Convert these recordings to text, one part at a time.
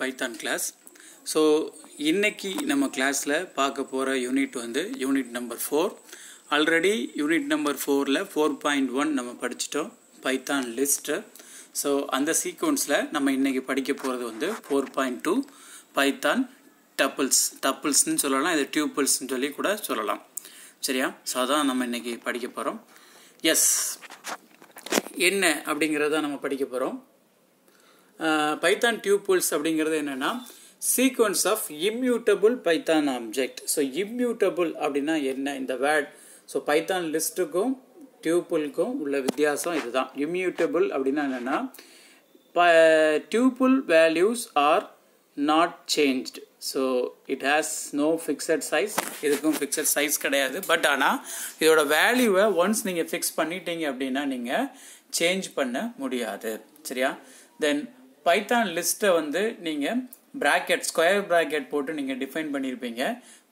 Python class. So இன்னைக்கு நம்ம கிளாஸில் பார்க்க போகிற யூனிட் வந்து unit number 4. Already unit number 4ல் 4.1 நம்ம படிச்சிட்டோம் பைத்தான் லிஸ்ட்டு. ஸோ அந்த சீக்வன்ஸில் நம்ம இன்றைக்கி படிக்க போகிறது வந்து 4.2 பைத்தான் டப்பிள்ஸ்ன்னு சொல்லலாம், இது டியூப்பிள்ஸ்ன்னு சொல்லி கூட சொல்லலாம். சரியா? ஸோ அதான் நம்ம இன்றைக்கி படிக்க போகிறோம். எஸ், என்ன அப்படிங்கிறத நம்ம படிக்க போகிறோம். பைத்தான் டியூப்பிள்ஸ் அப்படிங்கிறது என்னென்னா sequence of immutable Python object. So immutable அப்படின்னா என்ன, இந்த வேர்ட். ஸோ பைத்தான் லிஸ்ட்டுக்கும் டியூப்பிள்க்கும் உள்ள வித்தியாசம் இதுதான். இம்யூட்டபிள் அப்படின்னா என்னென்னா tuple values are not changed. So it has no fixed size. இதுக்கும் ஃபிக்ஸட் சைஸ் கிடையாது. பட் ஆனால் இதோட வேல்யூவை ஒன்ஸ் நீங்கள் ஃபிக்ஸ் பண்ணிட்டீங்க அப்படின்னா நீங்கள் சேஞ்ச் பண்ண முடியாது. சரியா? தென் பைத்தான் லிஸ்ட்டை வந்து நீங்கள் ப்ராக்கெட், ஸ்கொயர் ப்ராக்கெட் போட்டு நீங்கள் டிஃபைன் பண்ணியிருப்பீங்க.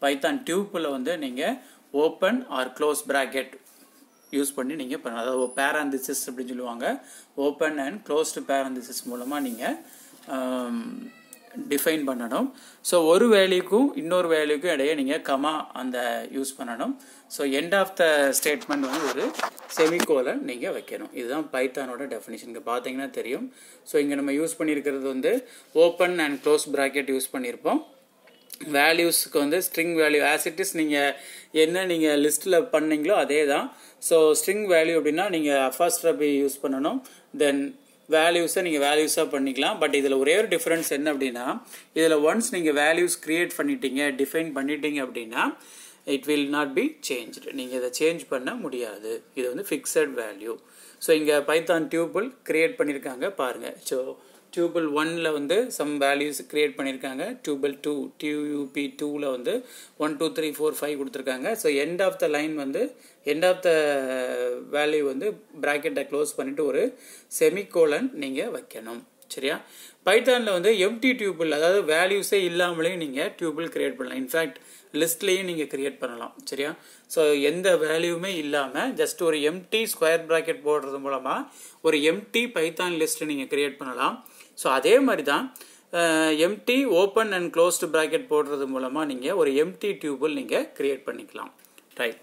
பைத்தான் டியூப்பில் வந்து நீங்கள் open or close bracket use பண்ணி நீங்கள் பண்ணலாம். அதாவது பேராந்திசிஸ் அப்படின்னு சொல்லுவாங்க. ஓப்பன் அண்ட் க்ளோஸ்டு பேராந்திசிஸ் மூலமாக நீங்கள் டிஃபைன் பண்ணணும். ஸோ ஒரு வேல்யூக்கும் இன்னொரு வேல்யூக்கும் இடையே நீங்கள் கமா அந்த யூஸ் பண்ணணும். So end of the statement வந்து ஒரு செமிகோலன் நீங்கள் வைக்கணும். இதுதான் பைத்தானோட டெஃபினிஷன். இங்கே பார்த்தீங்கன்னா தெரியும். ஸோ இங்கே நம்ம யூஸ் பண்ணியிருக்கிறது வந்து open and close bracket use பண்ணியிருப்போம். வேல்யூஸ்க்கு வந்து string value as it is நீங்கள் என்ன நீங்கள் லிஸ்ட்டில் பண்ணீங்களோ அதே தான். ஸோ ஸ்ட்ரிங் வேல்யூ அப்படின்னா நீங்கள் அஃபாஸ்ட்ரபி யூஸ் பண்ணணும். தென் வேல்யூஸை நீங்கள் வேல்யூஸாக பண்ணிக்கலாம். பட் இதில் ஒரே ஒரு டிஃப்ரென்ஸ் என்ன அப்படின்னா, இதில் ஒன்ஸ் நீங்கள் வேல்யூஸ் க்ரியேட் பண்ணிட்டீங்க, டிஃபைன் பண்ணிட்டீங்க அப்படின்னா it will not be changed. நீங்கள் இதை சேஞ்ச் பண்ண முடியாது. இது வந்து ஃபிக்ஸட் வேல்யூ. ஸோ இங்கே பைத்தான் டியூபிள் க்ரியேட் பண்ணியிருக்காங்க பாருங்கள். ஸோ டியூபிள் 1ல் வந்து சம் வேல்யூஸ் க்ரியேட் பண்ணியிருக்காங்க. டியூபிள் 2 TUP2ல் வந்து 1 2 3 4 5 கொடுத்துருக்காங்க. So end of the line வந்து எண்ட் ஆஃப் த வேல்யூ வந்து ப்ராக்கெட்டை க்ளோஸ் பண்ணிவிட்டு ஒரு செமிகோலன் நீங்கள் வைக்கணும். சரியா? பைத்தானில் வந்து எம்டி டியூபிள், அதாவது வேல்யூஸே இல்லாமலேயும் நீங்கள் டியூபிள் க்ரியேட் பண்ணலாம். இன்ஃபேக்ட் லிஸ்ட்லேயும் நீங்கள் க்ரியேட் பண்ணலாம். சரியா? ஸோ எந்த வேல்யூமே இல்லாமல் ஜஸ்ட் ஒரு எம்டி ஸ்கொயர் ப்ராக்கெட் போடுறது மூலமாக ஒரு எம்டி பைத்தான் லிஸ்ட்டு நீங்கள் க்ரியேட் பண்ணலாம். ஸோ அதே மாதிரி தான் empty open and closed bracket போடுறது மூலமாக நீங்கள் ஒரு எம்டி டியூபிள் நீங்கள் க்ரியேட் பண்ணிக்கலாம். ரைட்.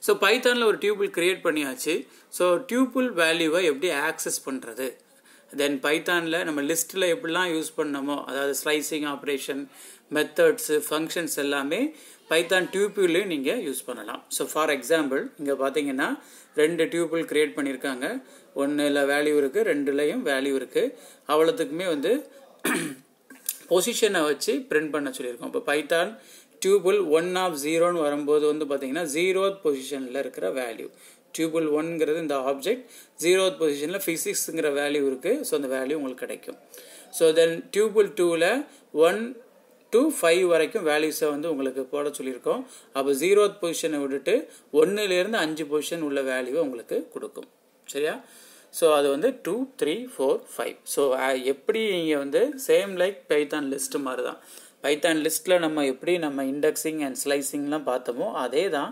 ஸோ பைத்தானில் ஒரு டியூபிள் க்ரியேட் பண்ணியாச்சு. ஸோ டியூபிள் வேல்யூவை எப்படி ஆக்சஸ் பண்ணுறது, தென் பைத்தானில் நம்ம லிஸ்ட்டில் எப்படிலாம் யூஸ் பண்ணமோ, அதாவது ஸ்லைசிங் ஆப்ரேஷன், மெத்தட்ஸு, ஃபங்க்ஷன்ஸ் எல்லாமே பைத்தான் டியூபிள்லேயும் நீங்கள் யூஸ் பண்ணலாம். ஸோ ஃபார் எக்ஸாம்பிள் இங்கே பார்த்தீங்கன்னா 2 டியூபிள் க்ரியேட் பண்ணியிருக்காங்க. 1ல் வேல்யூ இருக்குது, 2லையும் வேல்யூ இருக்குது. அவ்வளோத்துக்குமே வந்து பொசிஷனை வச்சு பிரிண்ட் பண்ண சொல்லியிருக்கோம். இப்போ பைத்தான் டியூபிள் 1 ஆஃப் 0ன்னு வரும்போது வந்து பார்த்தீங்கன்னா 0th பொசிஷனில் இருக்கிற வேல்யூ. டியூபிள் 1ங்கிறது இந்த ஆப்ஜெக்ட், 0th பொசிஷனில் ஃபிசிக்ஸுங்கிற வேல்யூ இருக்குது. ஸோ அந்த வேல்யூ உங்களுக்கு கிடைக்கும். ஸோ தென் டியூபிள் 2ல் 1 to 5 வரைக்கும் வேல்யூஸை வந்து உங்களுக்கு போட சொல்லியிருக்கோம். அப்போ 0th பொசிஷனை விட்டுட்டு 1லேருந்து 5 பொசிஷன் உள்ள வேல்யூவை உங்களுக்கு கொடுக்கும். சரியா? ஸோ அது வந்து 2 3 4 5. ஸோ எப்படி நீங்கள் வந்து சேம் லைக் பைத்தான் லிஸ்ட்டு மாதிரி தான். பைத்தான் லிஸ்ட்டில் நம்ம எப்படி நம்ம இண்டெக்ஸிங் அண்ட் ஸ்லைசிங்லாம் பார்த்தோமோ அதே தான்.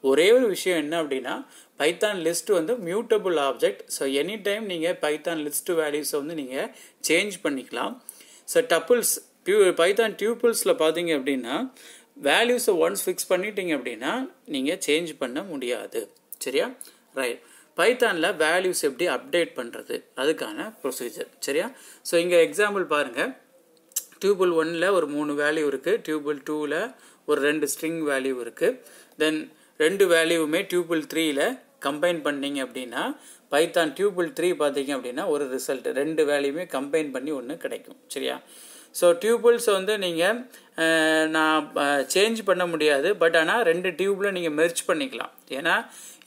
ஒரே ஒரு விஷயம் என்ன அப்படின்னா பைத்தான் லிஸ்ட் வந்து mutable object. So any time நீங்கள் பைத்தான் லிஸ்ட்டு வேல்யூஸை வந்து நீங்கள் சேஞ்ச் பண்ணிக்கலாம். ஸோ டப்பிள்ஸ் பைத்தான் டியூபிள்ஸில் பார்த்தீங்க அப்படின்னா வேல்யூஸை ஒன்ஸ் ஃபிக்ஸ் பண்ணிட்டீங்க அப்படின்னா நீங்கள் சேஞ்ச் பண்ண முடியாது. சரியா? ரைட். பைத்தானில் வேல்யூஸ் எப்படி அப்டேட் பண்ணுறது அதுக்கான ப்ரொசீஜர். சரியா? ஸோ இங்கே எக்ஸாம்பிள் பாருங்கள். டியூபிள் 1ல் ஒரு 3 வேல்யூ இருக்குது. டியூபிள் 2ல் ஒரு 2 ஸ்ட்ரிங் வேல்யூ இருக்குது. தென் 2 வேல்யூவுமே டியூபிள் 3ல் கம்பைன் பண்ணிங்க அப்படின்னா பைத்தான் டியூபிள் 3 பார்த்தீங்க அப்படின்னா ஒரு ரிசல்ட் 2 வேல்யூமே கம்பைன் பண்ணி ஒன்று கிடைக்கும். சரியா? ஸோ டியூபிள்ஸை வந்து நீங்கள் நான் சேஞ்ச் பண்ண முடியாது. பட் ஆனால் 2 டியூபில் நீங்கள் மெர்ஜ் பண்ணிக்கலாம். ஏன்னா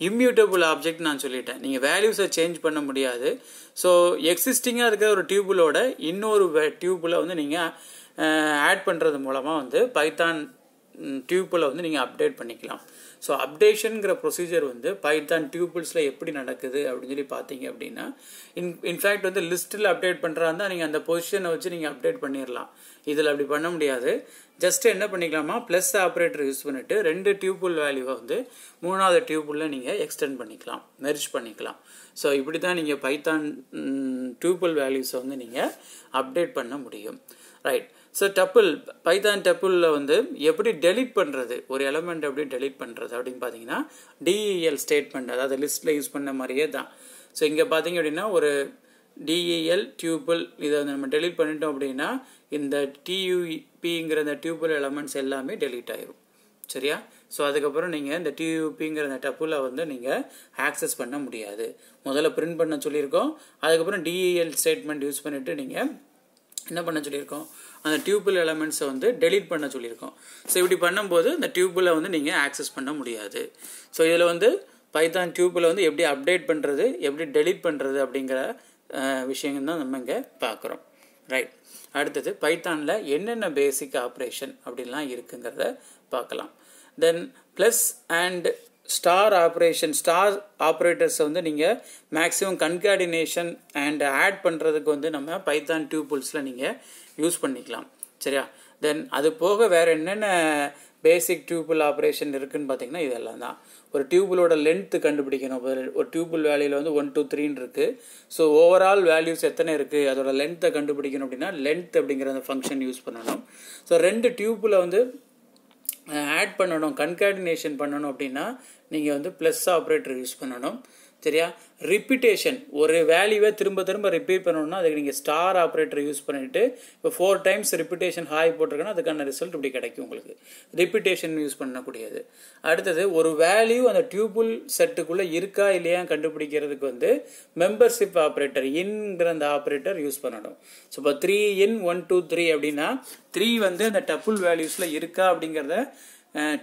இம்யூட்டபிள் ஆப்ஜெக்ட் நான் சொல்லிட்டேன். நீங்கள் வேல்யூஸை சேஞ்ச் பண்ண முடியாது. ஸோ எக்ஸிஸ்டிங்காக இருக்கிற ஒரு டியூபிளோட இன்னொரு டியூபில் வந்து நீங்கள் ஆட் பண்ணுறது மூலமாக வந்து பைத்தான் டியூபில் வந்து நீங்கள் அப்டேட் பண்ணிக்கலாம். ஸோ அப்டேஷனுங்கிற ப்ரொசீஜர் வந்து பைத்தான் டியூபிள்ஸில் எப்படி நடக்குது அப்படின்னு சொல்லி பார்த்தீங்க அப்படின்னா இன்ஃபேக்ட் வந்து லிஸ்ட்டில் அப்டேட் பண்ணுறாருந்தா நீங்கள் அந்த பொசிஷனை வச்சு நீங்கள் அப்டேட் பண்ணிடலாம். இதில் அப்படி பண்ண முடியாது. ஜஸ்ட் என்ன பண்ணிக்கலாமா, ப்ளஸ் ஆப்ரேட்டர் யூஸ் பண்ணிவிட்டு 2 டியூபிள் வேல்யூவை வந்து 3வது டியூபிளில் நீங்கள் எக்ஸ்டெண்ட் பண்ணிக்கலாம், மெர்ஜ் பண்ணிக்கலாம். ஸோ இப்படி தான் நீங்கள் பைத்தான் டியூபிள் வேல்யூஸை வந்து நீங்கள் அப்டேட் பண்ண முடியும். ரைட். ஸோ பைத்தான் டப்பிளில் வந்து எப்படி டெலிட் பண்ணுறது, ஒரு எலமெண்ட் எப்படி டெலிட் பண்ணுறது அப்படின்னு பார்த்தீங்கன்னா டிஇஎல் ஸ்டேட்மெண்ட், அதாவது லிஸ்ட்டில் யூஸ் பண்ண மாதிரியே தான். ஸோ இங்கே பார்த்தீங்க அப்படின்னா ஒரு டிஇஎல் டியூபிள் இதை வந்து நம்ம டெலிட் பண்ணிட்டோம் அப்படின்னா இந்த டியூபிங்கிற இந்த டியூபிள் எலமெண்ட்ஸ் எல்லாமே டெலிட் ஆயிரும். சரியா? ஸோ அதுக்கப்புறம் நீங்கள் இந்த டியூபிங்கிற இந்த டப்பிளை வந்து நீங்கள் ஆக்சஸ் பண்ண முடியாது. முதல்ல பிரிண்ட் பண்ண சொல்லியிருக்கோம், அதுக்கப்புறம் டிஇஎல் ஸ்டேட்மெண்ட் யூஸ் பண்ணிவிட்டு நீங்கள் என்ன பண்ண சொல்லியிருக்கோம், அந்த டியூபிள் எலமெண்ட்ஸை வந்து டெலிட் பண்ண சொல்லியிருக்கோம். ஸோ இப்படி பண்ணும்போது இந்த டியூபிளை வந்து நீங்கள் ஆக்சஸ் பண்ண முடியாது. ஸோ இதில் வந்து பைத்தான் டியூபிளை வந்து எப்படி அப்டேட் பண்ணுறது, எப்படி டெலிட் பண்ணுறது அப்படிங்கிற விஷயங்கள் தான் நம்ம இங்கே பார்க்குறோம். ரைட். அடுத்தது பைத்தானில் என்னென்ன பேசிக் ஆப்ரேஷன் அப்படின்லாம் இருக்குங்கிறத பார்க்கலாம். Then plus and star operation, star ஆப்ரேட்டர்ஸை வந்து நீங்கள் மேக்ஸிமம் கன்கார்டினேஷன் அண்ட் ஆட் பண்ணுறதுக்கு வந்து நம்ம பைத்தான் டியூபிள்ஸில் நீங்கள் யூஸ் பண்ணிக்கலாம். சரியா? தென் அது போக வேறு என்னென்ன பேசிக் டியூபிள் ஆப்ரேஷன் இருக்குதுன்னு பார்த்தீங்கன்னா இதெல்லாம் தான். ஒரு டியூபிளோட லென்த்து கண்டுபிடிக்கணும். ஒரு டியூபிள் வேல்யூவில் வந்து 1 2 3 இருக்குது. ஸோ ஓவரால் வேல்யூஸ் எத்தனை இருக்குது, அதோட லென்த்தை கண்டுபிடிக்கணும் அப்படின்னா லென்த் அப்படிங்கிற அந்த ஃபங்க்ஷன் யூஸ் பண்ணணும். ஸோ 2 டியூபிளை வந்து ஆட் பண்ணணும், கன்கார்டினேஷன் பண்ணணும் அப்படின்னா நீங்கள் வந்து ப்ளஸ் ஆப்ரேட்டர் யூஸ் பண்ணணும். சரியா? ரிப்பீட்டேஷன், ஒரு வேல்யூவை திரும்ப திரும்ப ரிப்பீட் பண்ணணும்னா அதுக்கு நீங்கள் ஸ்டார் ஆப்ரேட்டர் யூஸ் பண்ணிவிட்டு இப்போ 4 டைம்ஸ் ரிப்பீட்டேஷன் ஹாய் போட்டிருக்கேன்னா அதுக்கான ரிசல்ட் இப்படி கிடைக்கும் உங்களுக்கு. ரிப்பீட்டேஷன் யூஸ் பண்ணக்கூடியது. அடுத்தது ஒரு வேல்யூ அந்த டியூபிள் செட்டுக்குள்ளே இருக்கா இல்லையா கண்டுபிடிக்கிறதுக்கு வந்து மெம்பர்ஷிப் ஆப்ரேட்டர் இன்ங்கிற அந்த ஆப்ரேட்டர் யூஸ் பண்ணணும். ஸோ இப்போ 3 in 1 2 3 அப்படின்னா 3 வந்து அந்த டப்புள் வேல்யூஸில் இருக்கா அப்படிங்கிறத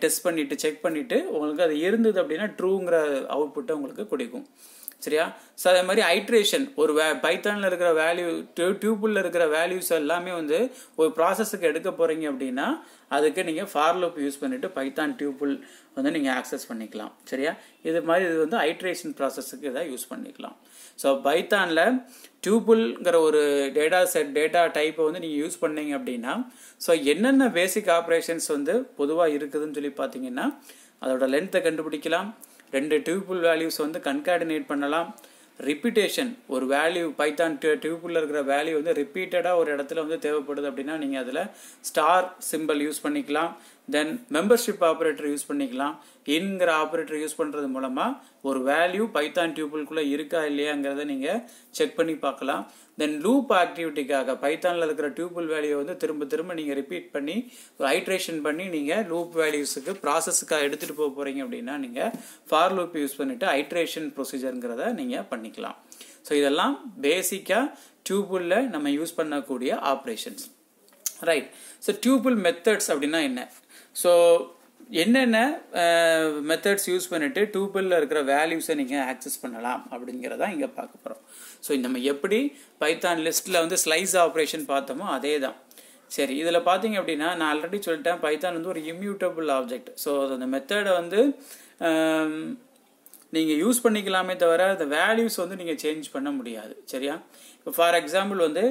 டெஸ்ட் பண்ணிவிட்டு செக் பண்ணிவிட்டு உங்களுக்கு அது இருந்தது அப்படின்னா ட்ரூங்கிற அவுட்புட்டை உங்களுக்கு கொடுக்கும். சரியா? ஸோ அதே மாதிரி ஐட்ரேஷன், ஒரு பைத்தானில் இருக்கிற வேல்யூ டியூபிளில் இருக்கிற வேல்யூஸ் எல்லாமே வந்து ஒரு ப்ராசஸுக்கு எடுக்க போகிறீங்க அப்படின்னா அதுக்கு நீங்கள் ஃபார் லூப் யூஸ் பண்ணிவிட்டு பைத்தான் டியூபிள் வந்து நீங்கள் ஆக்சஸ் பண்ணிக்கலாம். சரியா? இது வந்து ஐட்ரேஷன் ப்ராசஸுக்கு இதை யூஸ் பண்ணிக்கலாம். ஸோ பைத்தானில் டியூபிள்ங்கிற ஒரு டேட்டா டைப்பை வந்து நீங்கள் யூஸ் பண்ணீங்க அப்படின்னா ஸோ என்னென்ன பேசிக் ஆப்ரேஷன்ஸ் வந்து பொதுவாக இருக்குதுன்னு சொல்லி பார்த்தீங்கன்னா அதோட லென்த்தை கண்டுபிடிக்கலாம், 2 டியூபிள் வேல்யூஸ் வந்து கன்கார்டினேட் பண்ணலாம், ரிப்பீட்டேஷன், ஒரு வேல்யூ பைத்தான் டியூபிளில் இருக்கிற வேல்யூ வந்து ரிப்பீட்டடாக ஒரு இடத்துல வந்து தேவைப்படுது அப்படின்னா நீங்கள் அதில் ஸ்டார் சிம்பிள் யூஸ் பண்ணிக்கலாம். தென் மெம்பர்ஷிப் ஆப்ரேட்டர் யூஸ் பண்ணிக்கலாம். இன்கிற ஆப்ரேட்டர் யூஸ் பண்ணுறது மூலமாக ஒரு வேல்யூ பைத்தான் டியூபிள்குள்ளே இருக்கா இல்லையாங்கிறத நீங்கள் செக் பண்ணி பார்க்கலாம். தென் லூப் ஆக்டிவிட்டிக்காக பைத்தானில் இருக்கிற டியூபிள் வேல்யூ வந்து திரும்ப திரும்ப நீங்கள் ரிப்பீட் பண்ணி ஒரு ஐட்ரேஷன் பண்ணி நீங்கள் லூப் வேல்யூஸுக்கு ப்ராசஸுக்காக எடுத்துகிட்டு போக போகிறீங்க அப்படின்னா நீங்கள் ஃபார் லூப் யூஸ் பண்ணிவிட்டு ஐட்ரேஷன் ப்ரொசீஜருங்கிறத நீங்கள் பண்ணிக்கலாம். ஸோ இதெல்லாம் பேசிக்காக டியூபிளில் நம்ம யூஸ் பண்ணக்கூடிய operations. Right. So tuple methods அப்படின்னா என்ன, ஸோ என்னென்ன மெத்தட்ஸ் யூஸ் பண்ணிவிட்டு டியூபிளில் இருக்கிற வேல்யூஸை நீங்கள் ஆக்சஸ் பண்ணலாம் அப்படிங்கிறதான் இங்கே பார்க்க போகிறோம். ஸோ நம்ம எப்படி பைத்தான் லிஸ்ட்டில் வந்து ஸ்லைஸ் ஆப்ரேஷன் பார்த்தோமோ அதே தான். சரி, இதில் பார்த்தீங்க அப்படின்னா நான் ஆல்ரெடி சொல்லிட்டேன் பைத்தான் வந்து ஒரு இம்யூட்டபிள் ஆப்ஜெக்ட். ஸோ அந்த மெத்தடை வந்து நீங்கள் யூஸ் பண்ணிக்கலாமே தவிர அந்த வேல்யூஸ் வந்து நீங்கள் சேஞ்ச் பண்ண முடியாது. சரியா? இப்போ ஃபார் எக்ஸாம்பிள் வந்து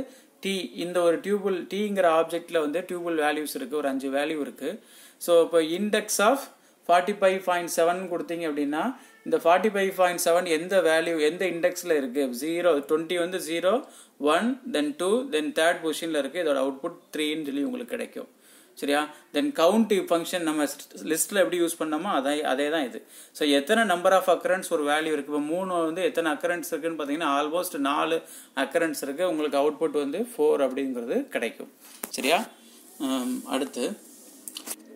இந்த ஒரு டியூபிள் டிங்கிற ஆப்ஜெக்டில் வந்து டியூபிள் வேல்யூஸ் இருக்குது, ஒரு 5 வேல்யூ இருக்குது. ஸோ இப்போ இண்டெக்ஸ் ஆஃப் 45.7 கொடுத்தீங்க அப்படின்னா இந்த 45.7 எந்த வேல்யூ எந்த இண்டெக்ஸில் இருக்குது, 0 20 வந்து 0 1 தென் 2 தென் 3rd பொசிஷனில் இருக்குது. இதோட அவுட்புட் 3ன்னு சொல்லி உங்களுக்கு கிடைக்கும். சரியா? தென் கவுண்ட் ஃபங்க்ஷன் நம்ம லிஸ்ட்டில் எப்படி யூஸ் பண்ணோமோ அதே தான் இது. ஸோ எத்தனை நம்பர் ஆஃப் அக்கரன்ஸ் ஒரு வேல்யூ இருக்குது, இப்போ 3 வந்து எத்தனை அக்கரன்ஸ் இருக்குதுன்னு பார்த்தீங்கன்னா ஆல்மோஸ்ட் 4 அக்கரன்ஸ் இருக்குது. உங்களுக்கு அவுட்புட் வந்து 4 அப்படிங்கிறது கிடைக்கும். சரியா? அடுத்து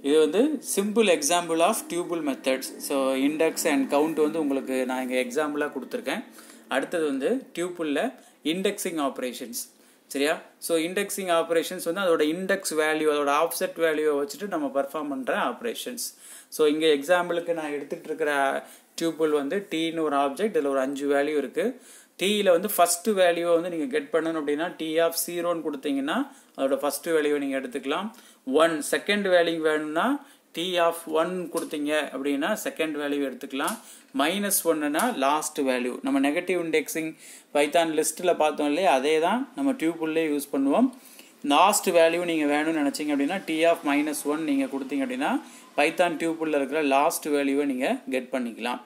இது வந்து simple example of tuple methods. So index and count வந்து உங்களுக்கு நான் இங்கே எக்ஸாம்பிளாக கொடுத்துருக்கேன். அடுத்தது வந்து டியூபிளில் இண்டெக்ஸிங் ஆப்ரேஷன்ஸ். சரியா? ஸோ இண்டெக்ஸிங் ஆப்ரேஷன்ஸ் வந்து அதோட இண்டெக்ஸ் வேல்யூ அதோட ஆஃப்செட் வேல்யூவை வச்சுட்டு நம்ம பர்ஃபார்ம் பண்ணுற ஆப்ரேஷன்ஸ். ஸோ இங்கே எக்ஸாம்பிளுக்கு நான் எடுத்துகிட்டு இருக்கிற டியூபிள் வந்து டீன்னு ஒரு ஆப்ஜெக்ட், இதில் ஒரு 5 வேல்யூ இருக்குது. டீயில் வந்து ஃபஸ்ட்டு வேல்யூவை வந்து நீங்கள் கெட் பண்ணணும் அப்படின்னா டி ஆஃப் 0ன்னு கொடுத்தீங்கன்னா அதோட ஃபஸ்ட்டு வேல்யூவை நீங்கள் எடுத்துக்கலாம். 1 செகண்ட் வேல்யூ வேணும்னா T of 1 கொடுத்தீங்க அப்படின்னா செகண்ட் வேல்யூ எடுத்துக்கலாம். -1னா லாஸ்ட் வேல்யூ. நம்ம நெகட்டிவ் இண்டெக்ஸிங் பைத்தான் லிஸ்ட்டில் பார்த்தோம் இல்லையா, அதே தான் நம்ம டியூபிள்லே யூஸ் பண்ணுவோம். லாஸ்ட் வேல்யூ நீங்கள் வேணும்னு நினச்சிங்க அப்படின்னா T of -1 நீங்கள் கொடுத்தீங்க அப்படின்னா பைத்தான் டியூபிளில் இருக்கிற லாஸ்ட் வேல்யூவை நீங்கள் கெட் பண்ணிக்கலாம்.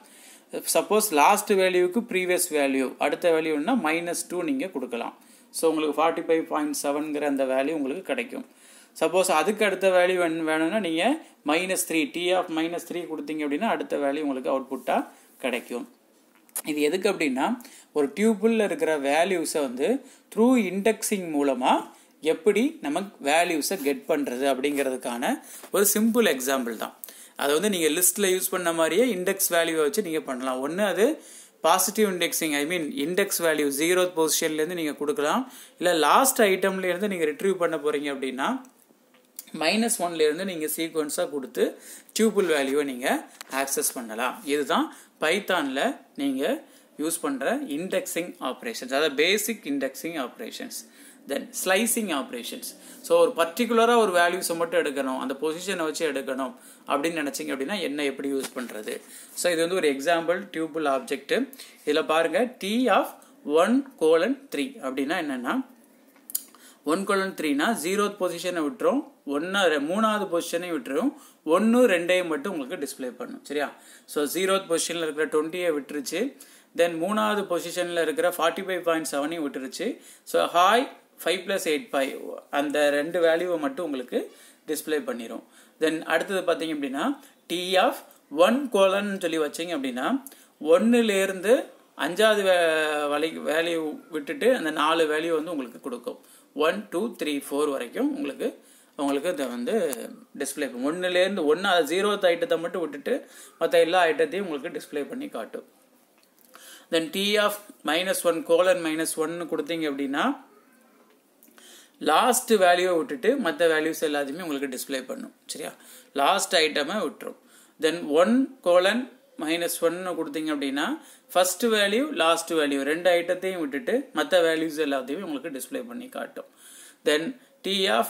சப்போஸ் லாஸ்ட் வேல்யூவுக்கு ப்ரீவியஸ் வேல்யூ அடுத்த வேல்யூன்னா -2 நீங்கள் கொடுக்கலாம். ஸோ உங்களுக்கு 45.7ங்கிற அந்த வேல்யூ உங்களுக்கு கிடைக்கும். சப்போஸ் அதுக்கு அடுத்த வேல்யூ வேணும்னா நீங்கள் -3 T of -3 கொடுத்தீங்க அப்படின்னா அடுத்த வேல்யூ உங்களுக்கு அவுட்புட்டாக கிடைக்கும். இது எதுக்கு அப்படின்னா ஒரு டியூபிளில் இருக்கிற வேல்யூஸை வந்து த்ரூ இண்டெக்ஸிங் மூலமாக எப்படி நமக்கு வேல்யூஸை கெட் பண்ணுறது அப்படிங்கிறதுக்கான ஒரு சிம்பிள் எக்ஸாம்பிள் தான். அதை வந்து நீங்கள் லிஸ்ட்டில் யூஸ் பண்ண மாதிரியே இண்டெக்ஸ் வேல்யூவை வச்சு நீங்கள் பண்ணலாம். ஒன்று அது பாசிட்டிவ் இண்டெக்ஸிங், ஐ மீன் இண்டெக்ஸ் வேல்யூ 0th பொசிஷன்லேருந்து நீங்கள் கொடுக்கலாம். இல்லை லாஸ்ட் ஐட்டம்லேருந்து நீங்கள் ரிட்ரீவ் பண்ண போகிறீங்க அப்படின்னா -1லேருந்து நீங்கள் சீக்வன்ஸாக கொடுத்து டியூபிள் வேல்யூவை நீங்கள் ஆக்சஸ் பண்ணலாம். இதுதான் பைத்தானில் நீங்கள் யூஸ் பண்ணுற இண்டெக்ஸிங் ஆப்ரேஷன்ஸ், அதாவது பேசிக் இண்டெக்ஸிங் ஆப்ரேஷன்ஸ். தென் ஸ்லைசிங் ஆப்ரேஷன்ஸ். ஸோ ஒரு பர்டிகுலராக ஒரு வேல்யூஸை மட்டும் எடுக்கணும், அந்த பொசிஷனை வச்சு எடுக்கணும் அப்படின்னு நினச்சிங்க அப்படின்னா என்ன எப்படி யூஸ் பண்ணுறது. ஸோ இது வந்து ஒரு எக்ஸாம்பிள் டியூபிள் ஆப்ஜெக்ட். இதில் பாருங்கள் T of 1:3 அப்படின்னா என்னென்னா 1:3னா 0th பொசிஷனை விட்டுரும், 3வது பொசிஷனையும் விட்டுரும், 1, 2 மட்டும் உங்களுக்கு டிஸ்பிளே பண்ணும். சரியா? ஸோ 0th பொசிஷனில் இருக்கிற 20 விட்டுருச்சு, தென் 3வது பொசிஷனில் இருக்கிற 45.7 விட்டுருச்சு. ஸோ 5 + 8 அந்த 2 வேல்யூவை மட்டும் உங்களுக்கு டிஸ்பிளே பண்ணிடும். தென் அடுத்தது பார்த்தீங்க அப்படின்னா T of 1: சொல்லி வச்சிங்க அப்படின்னா 1லேருந்து 5வது வேல்யூ விட்டுட்டு அந்த 4 வேல்யூ வந்து உங்களுக்கு கொடுக்கும். 1, 2, 3, 4 வரைக்கும் உங்களுக்கு இதை வந்து டிஸ்பிளே பண்ணும். 1லேருந்து 1 0th ஐட்டத்தை மட்டும் விட்டுட்டு மற்ற எல்லா ஐட்டத்தையும் உங்களுக்கு டிஸ்பிளே பண்ணி காட்டும். தென் T of -1:-1 கொடுத்தீங்க அப்படின்னா லாஸ்ட் வேல்யூவை விட்டுட்டு மற்ற வேல்யூஸ் எல்லாத்தையுமே உங்களுக்கு டிஸ்பிளே பண்ணும். சரியா? லாஸ்ட் ஐட்டமை விட்டுரும். தென் 1:-1 கொடுத்தீங்க அப்படின்னா ஃபர்ஸ்ட் வேல்யூ லாஸ்ட் வேல்யூ 2 ஐட்டத்தையும் விட்டுட்டு மற்ற வேல்யூஸ் எல்லாத்தையுமே உங்களுக்கு டிஸ்பிளே பண்ணி காட்டும். தென் T of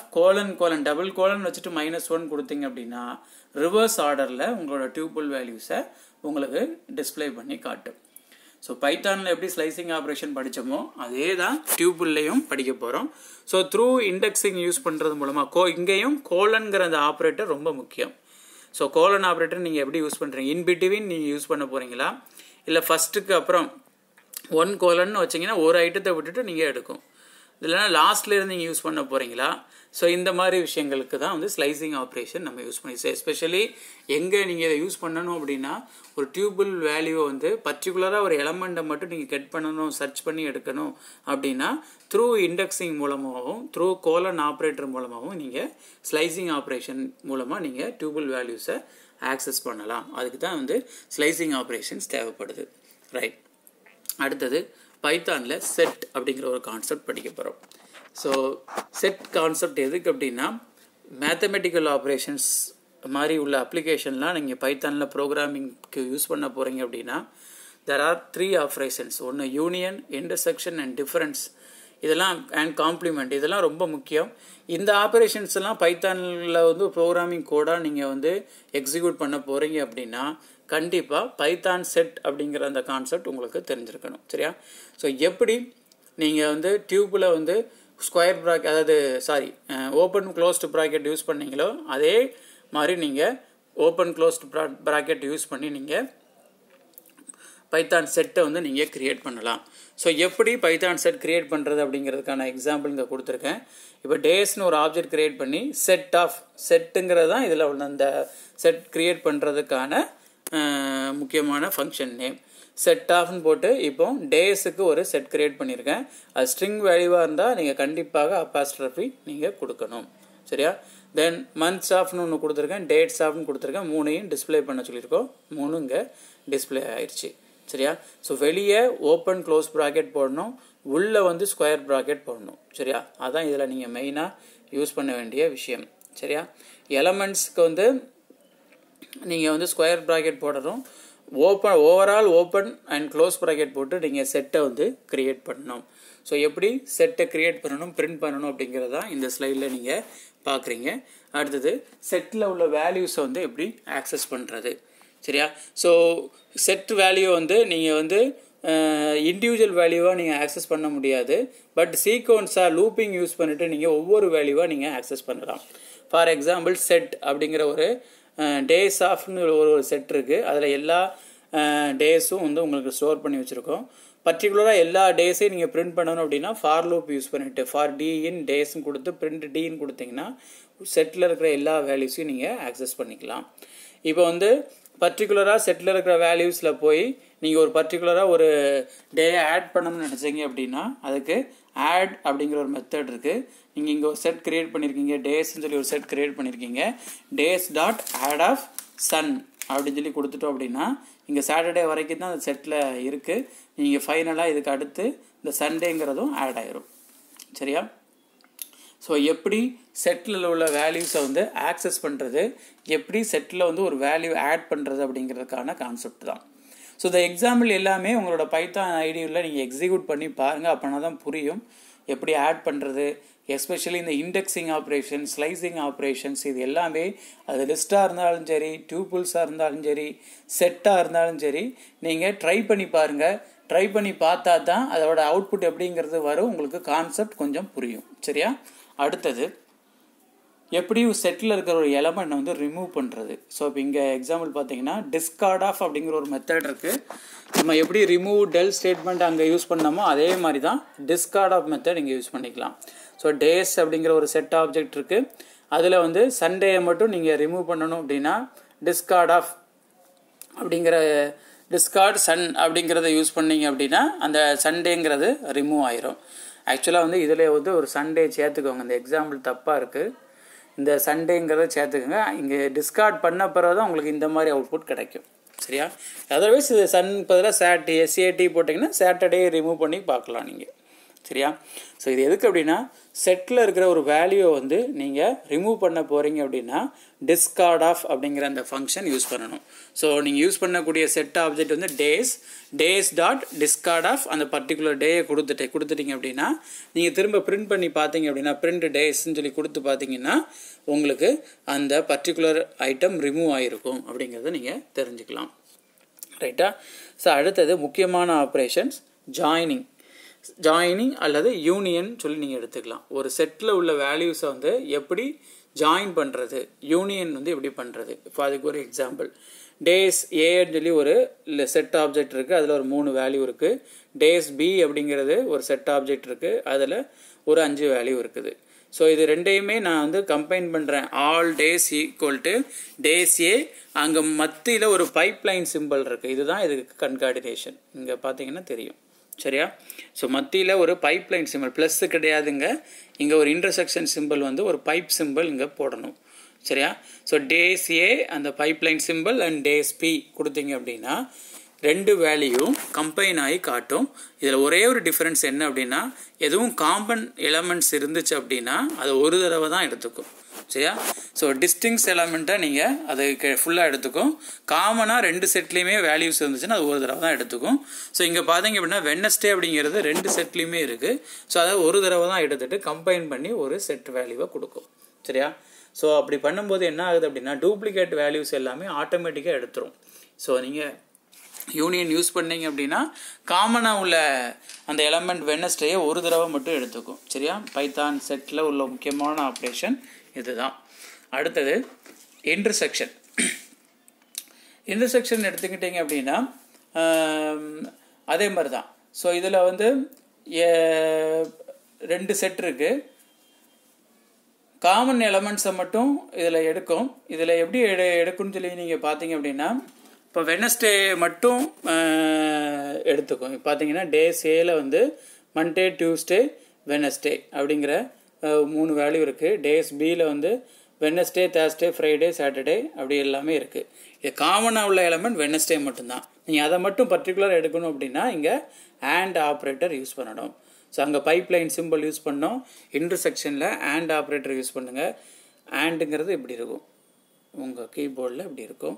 டபுள் கோலன் வச்சுட்டு -1 கொடுத்தீங்க அப்படின்னா ரிவர்ஸ் ஆர்டரில் உங்களோட டியூபிள் வேல்யூஸை உங்களுக்கு டிஸ்பிளே பண்ணி காட்டும். ஸோ பைத்தானில் எப்படி ஸ்லைசிங் ஆப்ரேஷன் படித்தோமோ அதே தான் டியூபிள்லையும் படிக்க போகிறோம். ஸோ த்ரூ இண்டெக்ஸிங் யூஸ் பண்ணுறது மூலமாக இங்கேயும் கோலன்கிற அந்த ஆப்ரேட்டர் ரொம்ப முக்கியம். ஸோ கோலன் ஆப்ரேட்டர் நீங்கள் எப்படி யூஸ் பண்ணுறீங்க, இன்பிட்வீன் நீங்கள் யூஸ் பண்ண போகிறீங்களா, இல்லை ஃபஸ்ட்டுக்கு அப்புறம் 1: வச்சிங்கன்னா ஒரு ஐட்டத்தை விட்டுட்டு நீங்கள் எடுக்கும், இல்லைனா லாஸ்ட்லேருந்து நீங்கள் யூஸ் பண்ண போகிறீங்களா. ஸோ இந்த மாதிரி விஷயங்களுக்கு தான் வந்து ஸ்லைசிங் ஆப்ரேஷன் நம்ம யூஸ் பண்ணி, எஸ்பெஷலி எங்கே நீங்கள் இதை யூஸ் பண்ணணும் அப்படின்னா ஒரு டியூபிள் வேல்யூவை வந்து பர்டிகுலராக ஒரு எலமெண்ட்டை மட்டும் நீங்கள் கெட் பண்ணணும், சர்ச் பண்ணி எடுக்கணும் அப்படின்னா த்ரூ இண்டெக்ஸிங் மூலமாகவும் த்ரூ கோலன் ஆப்ரேட்டர் மூலமாகவும் நீங்கள் ஸ்லைசிங் ஆப்ரேஷன் மூலமாக நீங்கள் டியூபிள் வேல்யூஸை ஆக்சஸ் பண்ணலாம். அதுக்கு தான் வந்து ஸ்லைசிங் ஆப்ரேஷன்ஸ் தேவைப்படுது. ரைட். அடுத்தது பைத்தானில் செட் அப்படிங்கிற ஒரு கான்செப்ட் படிக்க போகிறோம். ஸோ செட் கான்செப்ட் எதுக்கு அப்படின்னா மேத்தமெட்டிக்கல் ஆப்ரேஷன்ஸ் மாதிரி உள்ள அப்ளிகேஷன்லாம் நீங்கள் பைத்தானில் ப்ரோக்ராமிங்க்கு யூஸ் பண்ண போகிறீங்க அப்படின்னா தெர் ஆர் 3 ஆப்ரேஷன்ஸ். ஒன்று யூனியன், இன்டர்செக்ஷன் அண்ட் டிஃபரன்ஸ், இதெல்லாம் அண்ட் காம்ப்ளிமெண்ட், இதெல்லாம் ரொம்ப முக்கியம். இந்த ஆப்ரேஷன்ஸ் எல்லாம் பைத்தானில் வந்து ப்ரோக்ராமிங் கோடாக நீங்கள் வந்து எக்ஸிக்யூட் பண்ண போகிறீங்க அப்படின்னா கண்டிப்பாக பைத்தான் செட் அப்படிங்கிற அந்த கான்செப்ட் உங்களுக்கு தெரிஞ்சிருக்கணும். சரியா? ஸோ எப்படி நீங்கள் வந்து டியூப்பில் வந்து ஸ்கொயர் ப்ராக்கெட், அதாவது ஓப்பன் க்ளோஸ்டு ப்ராக்கெட் யூஸ் பண்ணீங்களோ அதே மாதிரி நீங்கள் ஓப்பன் க்ளோஸ்டு ப்ராக்கெட் யூஸ் பண்ணி நீங்கள் பைத்தான் செட்டை வந்து நீங்கள் க்ரியேட் பண்ணலாம். ஸோ எப்படி பைத்தான் செட் க்ரியேட் பண்ணுறது அப்படிங்கிறதுக்கான எக்ஸாம்பிள் இங்கே கொடுத்துருக்கேன். இப்போ டேஸ்னு ஒரு ஆப்ஜெக்ட் க்ரியேட் பண்ணி செட்டுங்கிறது தான் இதில் உள்ள அந்த செட் க்ரியேட் பண்ணுறதுக்கான முக்கியமான ஃபங்க்ஷன் நேம். செட் ஆஃப்னு போட்டு இப்போ டேஸுக்கு ஒரு செட் க்ரியேட் பண்ணியிருக்கேன். அது ஸ்ட்ரிங் வேல்யூவாக இருந்தால் நீங்கள் கண்டிப்பாக அப்பாஸ்ட்ரஃபி நீங்கள் கொடுக்கணும். சரியா? தென் மந்த்ஸ் ஆஃப்னு ஒன்று கொடுத்துருக்கேன், டேட்ஸ் ஆஃப்னு கொடுத்துருக்கேன். 3ஐயும் டிஸ்பிளே பண்ண சொல்லியிருக்கோம். 3 இங்கே டிஸ்பிளே ஆயிடுச்சு. சரியா? ஸோ வெளியே ஓப்பன் க்ளோஸ் ப்ராக்கெட் போடணும், உள்ளே வந்து ஸ்கொயர் ப்ராக்கெட் போடணும். சரியா? அதான் இதில் நீங்கள் மெயினாக யூஸ் பண்ண வேண்டிய விஷயம். சரியா? எலமெண்ட்ஸ்க்கு வந்து நீங்கள் வந்து ஸ்கொயர் ப்ராக்கெட் போடணும், overall open and close bracket போட்டு நீங்கள் செட்டை வந்து க்ரியேட் பண்ணணும். ஸோ எப்படி செட்டை க்ரியேட் பண்ணணும் பிரிண்ட் பண்ணணும் அப்படிங்கிறது தான் இந்த ஸ்லைடில் நீங்கள் பார்க்குறீங்க. அடுத்தது செட்டில் உள்ள வேல்யூஸை வந்து எப்படி ஆக்சஸ் பண்ணுறது. சரியா? ஸோ செட் வேல்யூ வந்து நீங்கள் வந்து இண்டிவிஜுவல் வேல்யூவாக நீங்கள் ஆக்சஸ் பண்ண முடியாது. பட் சீக்வன்ஸாக லூப்பிங் யூஸ் பண்ணிவிட்டு நீங்கள் ஒவ்வொரு வேல்யூவாக நீங்கள் ஆக்சஸ் பண்ணலாம். ஃபார் எக்ஸாம்பிள் செட் அப்படிங்கிற ஒரு டேஸ் ஆஃப்னு ஒரு செட் இருக்குது. அதில் எல்லா டேஸும் வந்து உங்களுக்கு ஸ்டோர் பண்ணி வச்சுருக்கோம். பர்டிகுலராக எல்லா டேஸையும் நீங்கள் பிரிண்ட் பண்ணணும் அப்படின்னா ஃபார் லூப் யூஸ் பண்ணிவிட்டு ஃபார் டி இன் டேஸ்ன்னு கொடுத்து பிரிண்ட் டின்னு கொடுத்தீங்கன்னா செட்டில் இருக்கிற எல்லா வேல்யூஸையும் நீங்கள் ஆக்சஸ் பண்ணிக்கலாம். இப்போ வந்து பர்டிகுலராக செட்டில் இருக்கிற வேல்யூஸில் போய் நீங்கள் ஒரு பர்டிகுலராக ஒரு டே ஆட் பண்ணணும்னு நினச்சிங்க அப்படின்னா அதுக்கு ஆட் அப்படிங்கிற ஒரு மெத்தட் இருக்குது. நீங்கள் இங்கே ஒரு செட் க்ரியேட் பண்ணியிருக்கீங்க, டேஸ்ன்னு சொல்லி ஒரு செட் க்ரியேட் பண்ணியிருக்கீங்க. Days dot add of sun அப்படின்னு சொல்லி கொடுத்துட்டோம் அப்படின்னா இங்கே சாட்டர்டே வரைக்கும் தான் அந்த செட்டில் இருக்குது. நீங்கள் ஃபைனலாக இதுக்கு அடுத்து இந்த சண்டேங்கிறதும் ஆட் ஆயிரும். சரியா? ஸோ எப்படி செட்டில் உள்ள வேல்யூஸை வந்து ஆக்சஸ் பண்ணுறது, எப்படி செட்டில் வந்து ஒரு வேல்யூ ஆட் பண்ணுறது அப்படிங்கிறதுக்கான கான்செப்ட் தான். ஸோ இந்த எக்ஸாம்பிள் எல்லாமே உங்களோட பைத்தான் ஐடியில் நீங்கள் எக்ஸிக்யூட் பண்ணி பாருங்கள். அப்படின்னா தான் புரியும் எப்படி ஆட் பண்ணுறது. எஸ்பெஷலி இந்த இண்டெக்ஸிங் ஆப்ரேஷன், ஸ்லைசிங் ஆப்ரேஷன்ஸ், இது எல்லாமே அது லிஸ்ட்டாக இருந்தாலும் சரி, டியூபிள்ஸாக இருந்தாலும் சரி, செட்டாக இருந்தாலும் சரி, நீங்கள் ட்ரை பண்ணி பாருங்கள். ட்ரை பண்ணி பார்த்தா தான் அதோட அவுட்புட் எப்படிங்கிறது வரும், உங்களுக்கு கான்செப்ட் கொஞ்சம் புரியும். சரியா? அடுத்தது எப்படி செட்டில் இருக்கிற ஒரு எலமெண்ட் வந்து ரிமூவ் பண்ணுறது. ஸோ இப்போ இங்கே எக்ஸாம்பிள் பார்த்தீங்கன்னா டிஸ்கார்ட் ஆஃப் அப்படிங்கிற ஒரு மெத்தட் இருக்குது. நம்ம எப்படி ரிமூவ் டெல் ஸ்டேட்மெண்ட் அங்கே யூஸ் பண்ணோமோ அதே மாதிரி தான் டிஸ்கார்ட் ஆஃப் மெத்தட் இங்கே யூஸ் பண்ணிக்கலாம். ஸோ டேஸ் அப்படிங்கிற ஒரு செட் ஆப்ஜெக்ட் இருக்குது. அதில் வந்து சண்டேயை மட்டும் நீங்கள் ரிமூவ் பண்ணணும் அப்படின்னா டிஸ்கார்ட் ஆஃப் அப்படிங்கிற டிஸ்கார்ட் சன் அப்படிங்கிறத யூஸ் பண்ணிங்க அப்படின்னா அந்த சண்டேங்கிறது ரிமூவ் ஆயிரும். ஆக்சுவலாக வந்து இதில் வந்து ஒரு சண்டே சேர்த்துக்கோங்க. இந்த எக்ஸாம்பிள் தப்பாக இருக்குது. இந்த சண்டேங்கிறத சேர்த்துக்கோங்க. இங்கே டிஸ்கார்ட் பண்ண பிறகு தான் உங்களுக்கு இந்த மாதிரி அவுட்புட் கிடைக்கும். சரியா? அதர்வைஸ் இது சன் பதிலாக SAT போட்டிங்கன்னா சாட்டர்டே ரிமூவ் பண்ணி பார்க்கலாம் நீங்கள். சரியா? ஸோ இது எதுக்கு அப்படின்னா செட்டில் இருக்கிற ஒரு வேல்யூவை வந்து நீங்கள் ரிமூவ் பண்ண போகிறீங்க அப்படின்னா டிஸ்கார்ட் ஆஃப் அப்படிங்கிற அந்த ஃபங்க்ஷன் யூஸ் பண்ணணும். ஸோ நீங்கள் யூஸ் பண்ணக்கூடிய செட் ஆப்ஜெக்ட் வந்து டேஸ் டாட் டிஸ்கார்ட் ஆஃப் அந்த பர்டிகுலர் டேயை கொடுத்துட்டீங்க அப்படின்னா நீங்கள் திரும்ப பிரிண்ட் பண்ணி பார்த்தீங்க அப்படின்னா பிரிண்ட் டேஸ்ன்னு சொல்லி கொடுத்து பார்த்தீங்கன்னா உங்களுக்கு அந்த பர்டிகுலர் ஐட்டம் ரிமூவ் ஆகிருக்கும் அப்படிங்கிறத நீங்கள் தெரிஞ்சுக்கலாம். ரைட்டா? ஸோ அடுத்தது முக்கியமான ஆப்ரேஷன்ஸ் ஜாயினிங் அல்லது யூனியன் சொல்லி நீங்கள் எடுத்துக்கலாம். ஒரு செட்டில் உள்ள வேல்யூஸை வந்து எப்படி ஜாயின் பண்ணுறது, யூனியன் வந்து எப்படி பண்ணுறது. இப்போ அதுக்கு ஒரு எக்ஸாம்பிள் டேஸ் ஏன்னு சொல்லி ஒரு செட் ஆப்ஜெக்ட் இருக்குது. அதில் ஒரு 3 வேல்யூ இருக்குது. டேஸ் பி அப்படிங்கிறது ஒரு செட் ஆப்ஜெக்ட் இருக்குது. அதில் ஒரு 5 வேல்யூ இருக்குது. ஸோ இது ரெண்டையுமே நான் வந்து கம்பைன் பண்ணுறேன். All days equal to days A. அங்கே மத்தியில் ஒரு பைப்லைன் சிம்பிள் இருக்குது. இதுதான் இதுக்கு கன்கார்டினேஷன். இங்கே பார்த்தீங்கன்னா தெரியும். சரியா? ஸோ மத்தியில் ஒரு பைப்லைன் சிம்பிள் ப்ளஸ்ஸு கிடையாதுங்க. இங்கே ஒரு இன்டர்செக்ஷன் சிம்பிள் வந்து ஒரு பைப் சிம்பிள் இங்கே போடணும். சரியா? ஸோ டேஸ் ஏ அந்த pipeline simple and days B கொடுத்தீங்க அப்படின்னா 2 வேல்யூவும் கம்பைன் ஆகி காட்டும். இதில் ஒரே ஒரு டிஃப்ரென்ஸ் என்ன அப்படின்னா எதுவும் காமன் எலமெண்ட்ஸ் இருந்துச்சு அப்படின்னா அது ஒரு தடவை தான் எடுத்துக்கும். சரியா? ஸோ டிஸ்டிங்ஸ் எலமெண்ட்டாக நீங்கள் அது ஃபுல்லாக எடுத்துக்கும். காமனாக 2 செட்லேயுமே வேல்யூஸ் இருந்துச்சுன்னா அது ஒரு தடவை தான் எடுத்துக்கும். ஸோ இங்கே பார்த்தீங்க அப்படின்னா வெட்னஸ்டே அப்படிங்கிறது 2 செட்லேயுமே இருக்குது. ஸோ அதை ஒரு தடவை தான் எடுத்துகிட்டு கம்பைன் பண்ணி ஒரு செட் வேல்யூவை கொடுக்கும். சரியா? ஸோ அப்படி பண்ணும்போது என்ன ஆகுது அப்படின்னா டூப்ளிகேட் வேல்யூஸ் எல்லாமே ஆட்டோமேட்டிக்காக எடுத்துரும். ஸோ நீங்கள் யூனியன் யூஸ் பண்ணீங்க அப்படின்னா காமனாக உள்ள அந்த எலமெண்ட் வெட்னஸ்டேயை ஒரு தடவை மட்டும் எடுத்துக்கும். சரியா? பைத்தான் செட்டில் உள்ள முக்கியமான ஆப்ரேஷன் இதுதான். அடுத்தது இன்டர்செக்ஷன் எடுத்துக்கிட்டிங்க அப்படின்னா அதே மாதிரி தான். ஸோ இதில் வந்து 2 செட் இருக்குது. காமன் எலமெண்ட்ஸை மட்டும் இதில் எடுக்கும். இதில் எப்படி எடுக்கும்னு சொல்லி நீங்கள் பார்த்தீங்க அப்படின்னா இப்போ வெட்னஸ்டே மட்டும் எடுத்துக்கும். பார்த்தீங்கன்னா டேஸ் ஏல வந்து மண்டே, டியூஸ்டே, வெட்னஸ்டே அப்படிங்கிற 3 வேல்யூ இருக்குது. டேஸ் பியில் வந்து வெட்னஸ்டே, தேர்ஸ்டே, ஃப்ரைடே, சாட்டர்டே அப்படி எல்லாமே இருக்குது. இது காமனாக உள்ள எலமெண்ட் வெட்னஸ்டே மட்டும்தான். நீங்கள் அதை மட்டும் பர்டிகுலர் எடுக்கணும் அப்படின்னா இங்கே AND ஆப்ரேட்டர் யூஸ் பண்ணணும். ஸோ அங்கே பைப்லைன் சிம்பிள் யூஸ் பண்ணோம். இன்டர்செக்ஷனில் AND ஆப்ரேட்டர் யூஸ் பண்ணுங்கள். ANDங்கிறது இப்படி இருக்கும், உங்கள் கீபோர்டில் இப்படி இருக்கும்.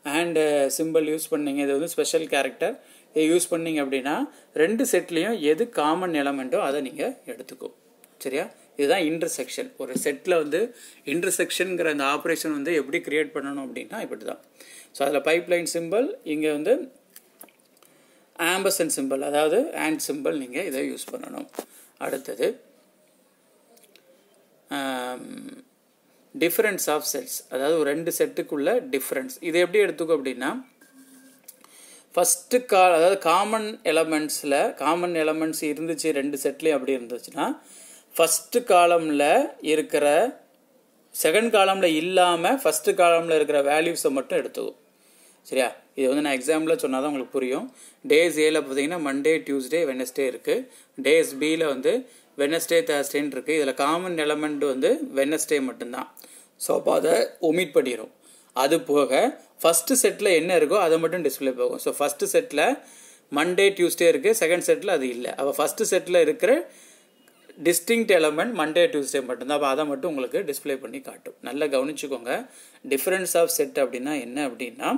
AND சிம்பிள் யூஸ் பண்ணிங்க. இது வந்து ஸ்பெஷல் கேரக்டர். இதை யூஸ் பண்ணிங்க அப்படின்னா ரெண்டு செட்லேயும் எது காமன் எலமெண்ட்டோ அதை நீங்கள் எடுத்துக்கோ. சரியா? இதுதான் இன்டர்செக்ஷன். ஒரு செட்டில் வந்து இன்டர்செக்ஷனுங்கிற அந்த ஆப்ரேஷன் வந்து எப்படி கிரியேட் பண்ணணும் அப்படின்னா இப்படி தான். ஸோ அதில் பைப்லைன் சிம்பிள், இங்கே வந்து ஆம்பர்சன் சிம்பிள், அதாவது ஆண்ட் சிம்பிள் நீங்கள் இதை யூஸ் பண்ணணும். அடுத்தது டிஃப்ரென்ஸ் ஆஃப் செட்ஸ், அதாவது ஒரு ரெண்டு செட்டுக்குள்ள டிஃப்ரென்ஸ். இது எப்படி எடுத்துக்கோ அப்படின்னா ஃபஸ்ட்டு அதாவது காமன் எலமெண்ட்ஸ் இருந்துச்சு ரெண்டு செட்லேயும் அப்படி இருந்துச்சுன்னா ஃபஸ்ட்டு காலமில் இருக்கிற செகண்ட் காலமில் இல்லாமல் ஃபஸ்ட்டு காலமில் இருக்கிற வேல்யூஸை மட்டும் எடுத்துக்கும். சரியா? இது வந்து நான் எக்ஸாம்பிளில் சொன்னால் தான் உங்களுக்கு புரியும். டேஸ் ஏல பார்த்தீங்கன்னா மண்டே, டியூஸ்டே, வெனஸ்டே இருக்குது. டேஸ் பியில் வந்து வெனஸ்டே, தேர்ஸ்டேன்னு இருக்குது. இதில் காமன் எலமெண்ட் வந்து வெனஸ்டே மட்டும்தான். ஸோ அப்போ அதை ஒமிட் பண்ணிடும். அது போக ஃபஸ்ட்டு செட்டில் என்ன இருக்கோ அதை மட்டும் டிஸ்பிளே போகும். So first settle Monday, Tuesday இருக்குது, செகண்ட் செட்டில் அது இல்லை. அப்போ ஃபஸ்ட்டு செட்டில் இருக்கிற டிஸ்டிங்க்ட் எலமெண்ட் மண்டே, டியூஸ்டே மட்டும்தான். அப்போ அதை மட்டும் உங்களுக்கு டிஸ்பிளே பண்ணி காட்டும். நல்லா கவனிச்சுக்கோங்க. டிஃப்ரென்ஸ் ஆஃப் செட் அப்படின்னா என்ன அப்படின்னா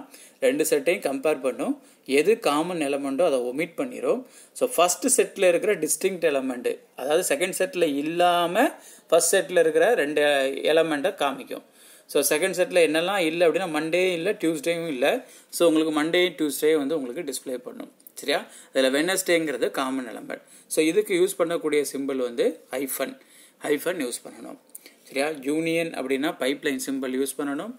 ரெண்டு செட்டையும் கம்பேர் பண்ணும், எது காமன் எலமெண்ட்டோ அதை ஒமிட் பண்ணிடும். ஸோ ஃபஸ்ட்டு செட்டில் இருக்கிற டிஸ்டிங்க்ட் எலமெண்ட்டு, அதாவது செகண்ட் செட்டில் இல்லாமல் ஃபஸ்ட் செட்டில் இருக்கிற ரெண்டு எலமெண்ட்டை காமிக்கும். ஸோ செகண்ட் செட்டில் என்னெல்லாம் இல்லை அப்படின்னா மண்டேயும் இல்லை, டியூஸ்டேயும் இல்லை. ஸோ உங்களுக்கு மண்டே, டியூஸ்டே வந்து உங்களுக்கு டிஸ்பிளே பண்ணும். சரியா? அதில் வெனஸ்டேங்கிறது காமன் எலமெண்ட். ஸோ இதுக்கு யூஸ் பண்ணக்கூடிய சிம்பிள் வந்து ஹைஃபன் யூஸ் பண்ணணும். சரியா? யூனியன் அப்படின்னா பைப்லைன் சிம்பிள் யூஸ் பண்ணணும்.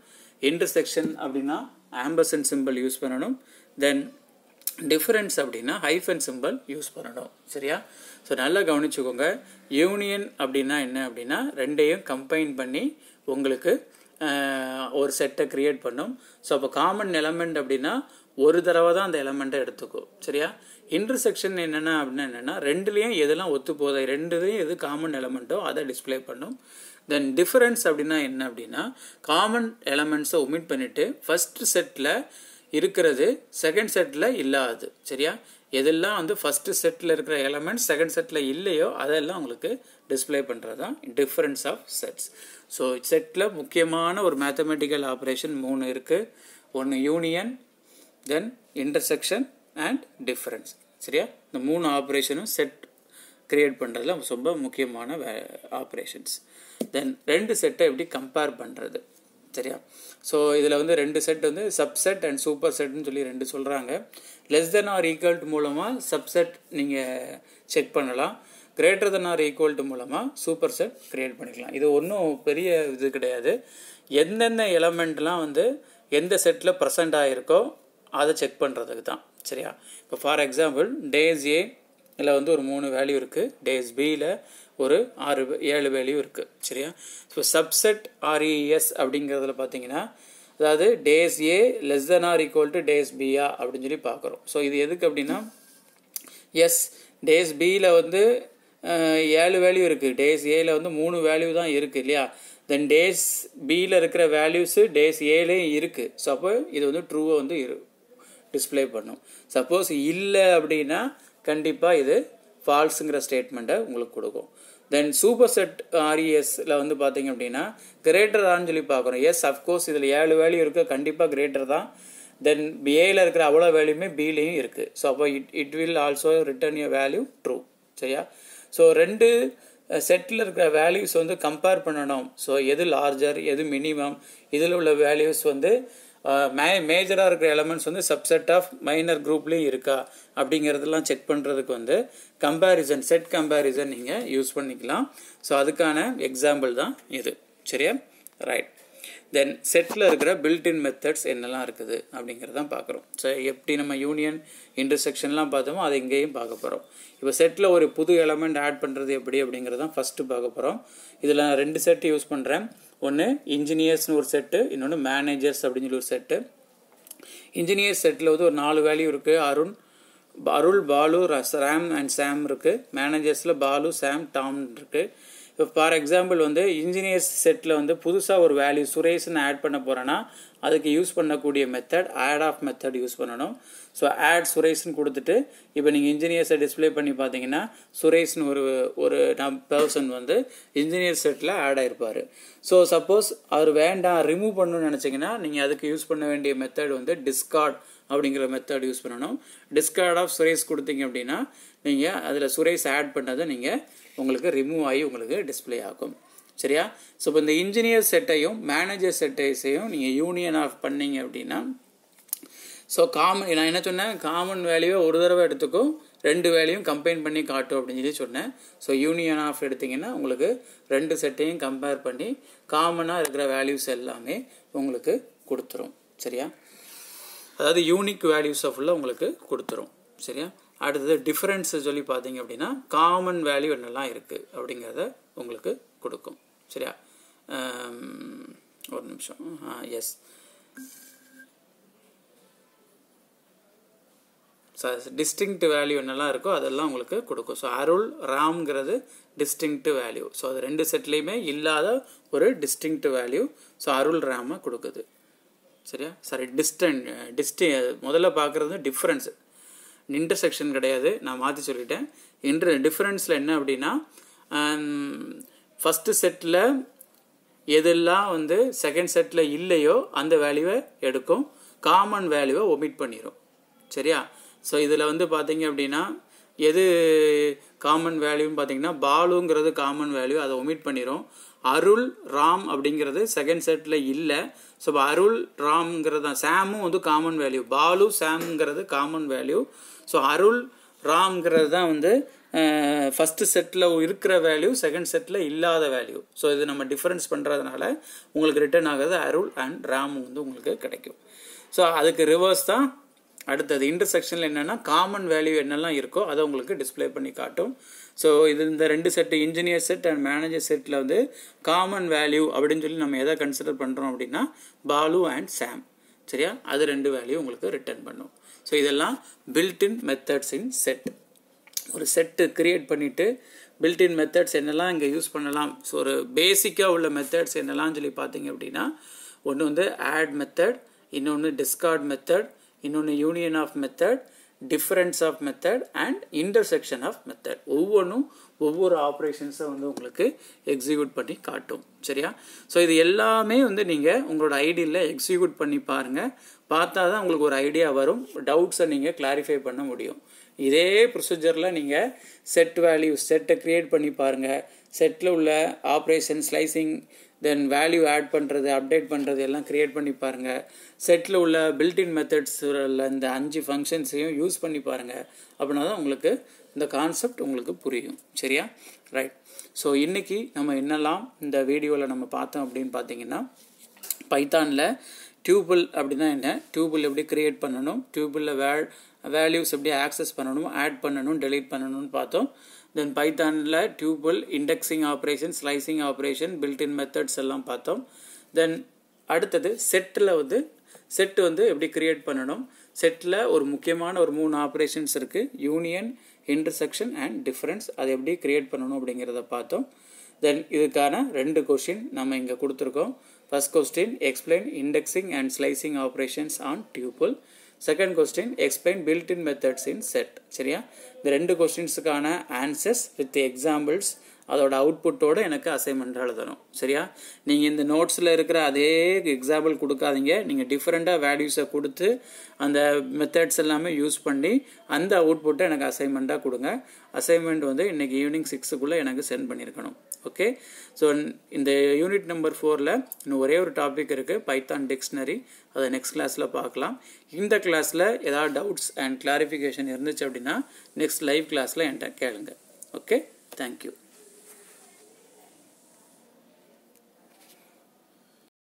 இன்டர்செக்ஷன் அப்படின்னா ஆம்பர்சன் சிம்பிள் யூஸ் பண்ணணும். தென் டிஃபரன்ஸ் அப்படின்னா ஹைஃபன் சிம்பிள் யூஸ் பண்ணணும். சரியா? ஸோ நல்லா கவனிச்சுக்கோங்க. யூனியன் அப்படின்னா என்ன அப்படின்னா ரெண்டையும் கம்பைன் பண்ணி உங்களுக்கு ஒரு செட்டை கிரியேட் பண்ணும். ஸோ அப்போ காமன் எலமெண்ட் அப்படின்னா ஒரு தடவை தான் அந்த எலமெண்ட்டை எடுத்துக்கும். சரியா? இன்டர்செக்ஷன் என்னென்னா ரெண்டுலேயும் எதெல்லாம் ஒத்து போதா, ரெண்டுலேயும் எது காமன் எலமெண்ட்டோ அதை டிஸ்பிளே பண்ணும். தென் டிஃபரன்ஸ் அப்படின்னா என்ன அப்படின்னா காமன் எலமெண்ட்ஸை ஒமிட் பண்ணிவிட்டு ஃபஸ்ட்டு செட்டில் இருக்கிறது செகண்ட் செட்டில் இல்லாது. சரியா? எதெல்லாம் வந்து ஃபஸ்ட்டு செட்டில் இருக்கிற எலமெண்ட்ஸ் செகண்ட் செட்டில் இல்லையோ அதெல்லாம் உங்களுக்கு டிஸ்பிளே பண்ணுறது தான் டிஃப்ரென்ஸ் ஆஃப் செட்ஸ். ஸோ செட்டில் முக்கியமான ஒரு மேத்தமெட்டிக்கல் ஆப்ரேஷன் 3 இருக்குது. ஒன்று union, then intersection and difference. சரியா? இந்த 3 ஆப்ரேஷனும் செட் கிரியேட் பண்ணுறதுல ரொம்ப முக்கியமான ஆப்ரேஷன்ஸ். தென் ரெண்டு செட்டை எப்படி கம்பேர் பண்ணுறது. சரியா? ஸோ இதில் வந்து ரெண்டு செட் வந்து சப்செட் அண்ட் சூப்பர் செட்னு சொல்லி ரெண்டு சொல்கிறாங்க. Less than or equal to மூலமாக சப்செட் நீங்கள் செக் பண்ணலாம். Greater than or equal to மூலமாக சூப்பர் செட் கிரியேட் பண்ணிக்கலாம். இது ஒன்றும் பெரிய இது கிடையாது. எந்தெந்த எலமெண்ட்லாம் வந்து எந்த செட்டில் ப்ரெசண்ட் ஆகிருக்கோ அதை செக் பண்ணுறதுக்கு தான். சரியா? இப்போ ஃபார் எக்ஸாம்பிள் டேஸ் ஏ இதில் வந்து ஒரு 3 வேல்யூ இருக்குது. டேஸ் பியில் ஒரு 7 வேல்யூ இருக்குது. சரியா? ஸோ சப்செட் ஆர்இஎஸ் அப்படிங்கிறதுல பார்த்தீங்கன்னா அதாவது days a less than or equal to days பியா அப்படின்னு சொல்லி பார்க்குறோம். ஸோ இது எதுக்கு அப்படின்னா எஸ் டேஸ் பியில் வந்து 7 வேல்யூ இருக்குது, டேஸ் ஏல வந்து 3 வேல்யூ தான் இருக்குது இல்லையா? தென் டேஸ் பியில் இருக்கிற வேல்யூஸு டேஸ் ஏலையும் இருக்குது. ஸோ அப்போ இது வந்து ட்ரூவை வந்து டிஸ்பிளே பண்ணும். சப்போஸ் இல்லை அப்படின்னா கண்டிப்பாக இது ஃபால்ஸுங்கிற ஸ்டேட்மெண்ட்டை உங்களுக்கு கொடுக்கும். தென் சூப்பர் செட் ஆர்இஎஸ்ல வந்து பார்த்தீங்க அப்படின்னா கிரேட்டர் தான் சொல்லி பார்க்குறோம். எஸ் அஃப்கோர்ஸ் இதில் 7 வேல்யூ இருக்குது, கண்டிப்பாக கிரேட்டர் தான். தென் ஏல இருக்கிற அவ்வளோ வேல்யூமே பிலையும் இருக்குது. ஸோ அப்போ it will also return a value true. சரியா? ஸோ ரெண்டு செட்டில் இருக்கிற வேல்யூஸ் வந்து கம்பேர் பண்ணணும். ஸோ எது லார்ஜர் எது மினிமம், இதில் உள்ள வேல்யூஸ் வந்து மேஜராக இருக்கிற எலமெண்ட்ஸ் வந்து சப்செட் ஆஃப் மைனர் குரூப்லேயும் இருக்கா அப்படிங்கிறதெல்லாம் செக் பண்ணுறதுக்கு வந்து கம்பேரிசன் செட் கம்பேரிசன் நீங்கள் யூஸ் பண்ணிக்கலாம். ஸோ அதுக்கான எக்ஸாம்பிள் தான் இது. சரியா? ரைட். தென் செட்டில் இருக்கிற பில்ட்இன் மெத்தட்ஸ் என்னெல்லாம் இருக்குது அப்படிங்கிறதான் பார்க்குறோம். ஸோ எப்படி நம்ம யூனியன் இன்டர்செக்ஷன்லாம் பார்த்தோமோ அதை இங்கேயும் பார்க்க போகிறோம். இப்போ செட்டில் ஒரு புது எலமெண்ட் ஆட் பண்ணுறது எப்படி அப்படிங்கிறதான் ஃபஸ்ட்டு பார்க்க போகிறோம். இதில் நான் 2 செட்டு யூஸ் பண்ணுறேன். ஒன்று இன்ஜினியர்ஸ்னு ஒரு செட்டு, இன்னொன்று மேனேஜர்ஸ் அப்படின்னு சொல்லி ஒரு செட்டு. இன்ஜினியர்ஸ் செட்டில் வந்து ஒரு 4 வேல்யூ இருக்குது. அருள், பாலு, ராம் அண்ட் சாம் இருக்குது. மேனேஜர்ஸில் பாலு, சாம், டாம் இருக்குது. இப்போ ஃபார் எக்ஸாம்பிள் வந்து இன்ஜினியர்ஸ் செட்டில் வந்து புதுசாக ஒரு வேல்யூ சுரேஷ்னு ஆட் பண்ண போகிறேன்னா அதுக்கு யூஸ் பண்ணக்கூடிய method add of method use பண்ணணும். ஸோ ஆட் சுரேஷ்னு கொடுத்துட்டு இப்போ நீங்கள் இன்ஜினியர்ஸை டிஸ்பிளே பண்ணி பார்த்தீங்கன்னா சுரேஷ்னு ஒரு பர்சன் வந்து இன்ஜினியர் செட்டில் ஆட் ஆகிருப்பார். ஸோ சப்போஸ் அவர் வேண்டாம் ரிமூவ் பண்ணணும்னு நினச்சிங்கன்னா நீங்கள் அதுக்கு யூஸ் பண்ண வேண்டிய மெத்தட் வந்து டிஸ்கார்ட் அப்படிங்கிற மெத்தட் யூஸ் பண்ணணும். டிஸ்கார்ட் ஆஃப் சுரேஷ் கொடுத்தீங்க அப்படின்னா நீங்கள் அதில் சுரேஷ் ஆட் பண்ணதை நீங்கள் உங்களுக்கு ரிமூவ் ஆகி உங்களுக்கு டிஸ்பிளே ஆகும். சரியா? ஸோ இப்போ இந்த இன்ஜினியர் செட்டையும் மேனேஜர் செட்டைஸையும் நீங்கள் யூனியன் ஆஃப் பண்ணீங்க அப்படின்னா ஸோ நான் என்ன சொன்னேன், காமன் வேல்யூவை ஒரு தடவை எடுத்துக்கும், ரெண்டு வேல்யூவும் கம்பைன் பண்ணி காட்டும் அப்படின்னு சொல்லி சொன்னேன். ஸோ யூனியன் ஆஃப் எடுத்திங்கன்னா உங்களுக்கு ரெண்டு செட்டையும் கம்பேர் பண்ணி காமனாக இருக்கிற வேல்யூஸ் எல்லாமே உங்களுக்கு கொடுத்துரும். சரியா? அதாவது யூனிக் வேல்யூஸை ஃபுல்லாக உங்களுக்கு கொடுத்துரும். சரியா? அடுத்தது டிஃப்ரென்ஸ் சொல்லி பார்த்தீங்க அப்படின்னா காமன் வேல்யூ என்னெல்லாம் இருக்குது அப்படிங்கிறத உங்களுக்கு கொடுக்கும். சரியா? ஒரு நிமிஷம். எஸ், டிஸ்டிங்க்ட் வேல்யூ என்னெல்லாம் இருக்கோ அதெல்லாம் உங்களுக்கு கொடுக்கும். So Arul ராம்ங்கிறது distinct value. So அது ரெண்டு செட்லேயுமே இல்லாத ஒரு டிஸ்டிங்க்ட் வேல்யூ. ஸோ அருள் ராமை கொடுக்குது. சரியா? சாரி, முதல்ல பார்க்குறது டிஃப்ரென்ஸ், இன்டர்செக்ஷன் கிடையாது, நான் மாற்றி சொல்லிட்டேன். டிஃப்ரென்ஸில் என்ன அப்படின்னா ஃபஸ்ட்டு செட்டில் எதெல்லாம் வந்து செகண்ட் செட்டில் இல்லையோ அந்த வேல்யூவை எடுக்கும், காமன் வேல்யூவை ஒமிட் பண்ணிடும். சரியா? ஸோ இதில் வந்து பார்த்தீங்க அப்படின்னா எது காமன் வேல்யூன்னு பார்த்தீங்கன்னா பாலுங்கிறது காமன் வேல்யூ, அதை ஒமிட் பண்ணிடும். அருள் ராம் அப்படிங்கிறது செகண்ட் செட்டில் இல்லை. ஸோ இப்போ அருள் ராம்ங்கிறது தான், சாமும் வந்து காமன் வேல்யூ, பாலு சாம்ங்கிறது காமன் வேல்யூ. ஸோ அருள் ராம்ங்கிறது தான் வந்து ஃபஸ்ட்டு செட்டில் இருக்கிற வேல்யூ, செகண்ட் செட்டில் இல்லாத வேல்யூ. ஸோ இது நம்ம டிஃப்ரென்ஸ் பண்ணுறதுனால உங்களுக்கு ரிட்டர்ன் ஆகிறது அருள் அண்ட் ராம் வந்து உங்களுக்கு கிடைக்கும். ஸோ அதுக்கு ரிவர்ஸ் தான் அடுத்தது. இன்டர்செக்ஷனில் என்னென்னா காமன் வேல்யூ என்னெல்லாம் இருக்கோ அதை உங்களுக்கு டிஸ்பிளே பண்ணி காட்டும். ஸோ இது இந்த ரெண்டு set engineer set and manager settle வந்து காமன் வேல்யூ அப்படின்னு சொல்லி நம்ம எதை கன்சிடர் பண்ணுறோம் அப்படின்னா பாலு அண்ட் சாம். சரியா? அது ரெண்டு வேல்யூ உங்களுக்கு ரிட்டர்ன் பண்ணும். ஸோ இதெல்லாம் பில்ட்இன் மெத்தட்ஸ் இன் செட். ஒரு செட்டு கிரியேட் பண்ணிவிட்டு பில்ட்இன் மெத்தட்ஸ் என்னெல்லாம் இங்கே யூஸ் பண்ணலாம். ஸோ ஒரு பேசிக்காக உள்ள மெத்தட்ஸ் என்னெல்லாம் சொல்லி பார்த்தீங்க அப்படின்னா ஒன்று வந்து ஆட் மெத்தட், இன்னொன்று டிஸ்கார்ட் மெத்தட், இன்னொன்று union of method, difference of method and intersection of method. ஒவ்வொன்றும் ஒவ்வொரு ஆப்ரேஷன்ஸை வந்து உங்களுக்கு எக்ஸிக்யூட் பண்ணி காட்டும். சரியா? ஸோ இது எல்லாமே வந்து நீங்கள் உங்களோட ஐடியில் எக்ஸிக்யூட் பண்ணி பாருங்கள். பார்த்தா தான் உங்களுக்கு ஒரு ஐடியா வரும், டவுட்ஸை நீங்கள் கிளாரிஃபை பண்ண முடியும். இதே ப்ரொசீஜரில் நீங்கள் செட் வேல்யூ செட்டை க்ரியேட் பண்ணி பாருங்கள். செட்டில் உள்ள ஆப்ரேஷன், ஸ்லைசிங், தென் வேல்யூ ஆட் பண்ணுறது, அப்டேட் பண்ணுறது எல்லாம் க்ரியேட் பண்ணி பாருங்கள். செட்டில் உள்ள பில்ட்இன் மெத்தட்ஸில் இந்த 5 ஃபங்க்ஷன்ஸையும் யூஸ் பண்ணி பாருங்கள். அப்படின்னா தான் உங்களுக்கு இந்த கான்செப்ட் உங்களுக்கு புரியும். சரியா? ரைட். ஸோ இன்றைக்கி நம்ம என்னெல்லாம் இந்த வீடியோவில் நம்ம பார்த்தோம் அப்படின்னு பார்த்தீங்கன்னா பைத்தானில் டியூபிள் அப்படின்னா என்ன, டியூபிள் எப்படி க்ரியேட் பண்ணணும், டியூபிளில் வேல்யூஸ் எப்படி ஆக்சஸ் பண்ணணும், ஆட் பண்ணணும், டெலீட் பண்ணணும்னு பார்த்தோம். தென் பைத்தானில் tuple, indexing operation, slicing operation, built in methods எல்லாம் பார்த்தோம். தென் அடுத்தது செட்டில் வந்து செட்டு வந்து எப்படி க்ரியேட் பண்ணணும், செட்டில் ஒரு முக்கியமான ஒரு 3 ஆப்ரேஷன்ஸ் இருக்குது, யூனியன், இன்டர்செக்ஷன் அண்ட் டிஃபரன்ஸ். அதை எப்படி க்ரியேட் பண்ணணும் அப்படிங்கிறத பார்த்தோம். தென் இதுக்கான 2 கொஸ்டின் நம்ம இங்கே கொடுத்துருக்கோம். First question explain indexing and slicing operations on tuple. Second question explain built-in methods in set. சரியா? இந்த 2 கொஸ்டின்ஸுக்கான ஆன்சர்ஸ் வித் எக்ஸாம்பிள்ஸ் அதோட அவுட்புட்டோடு எனக்கு அசைன்மெண்ட் எழுதணும். சரியா? நீங்கள் இந்த நோட்ஸில் இருக்கிற அதே எக்ஸாம்பிள் கொடுக்காதீங்க, நீங்கள் டிஃப்ரெண்ட்டாக வேல்யூஸை கொடுத்து அந்த மெத்தட்ஸ் எல்லாமே யூஸ் பண்ணி அந்த அவுட்புட்டை எனக்கு அசைன்மெண்ட்டாக கொடுங்க. அசைன்மெண்ட் வந்து இன்றைக்கி ஈவினிங் 6க்குள்ளே எனக்கு சென்ட் பண்ணியிருக்கணும். ஓகே? ஸோ இந்த யூனிட் நம்பர் 4ல் இன்னும் ஒரே ஒரு டாபிக் இருக்குது, பைத்தான் டிக்ஷனரி. அதை நெக்ஸ்ட் கிளாஸில் பார்க்கலாம். இந்த கிளாஸில் ஏதாவது டவுட்ஸ் அண்ட் கிளாரிஃபிகேஷன் இருந்துச்சு அப்படின்னா நெக்ஸ்ட் லைவ் கிளாஸில் என்கிட்ட கேளுங்க. ஓகே? தேங்க்யூ.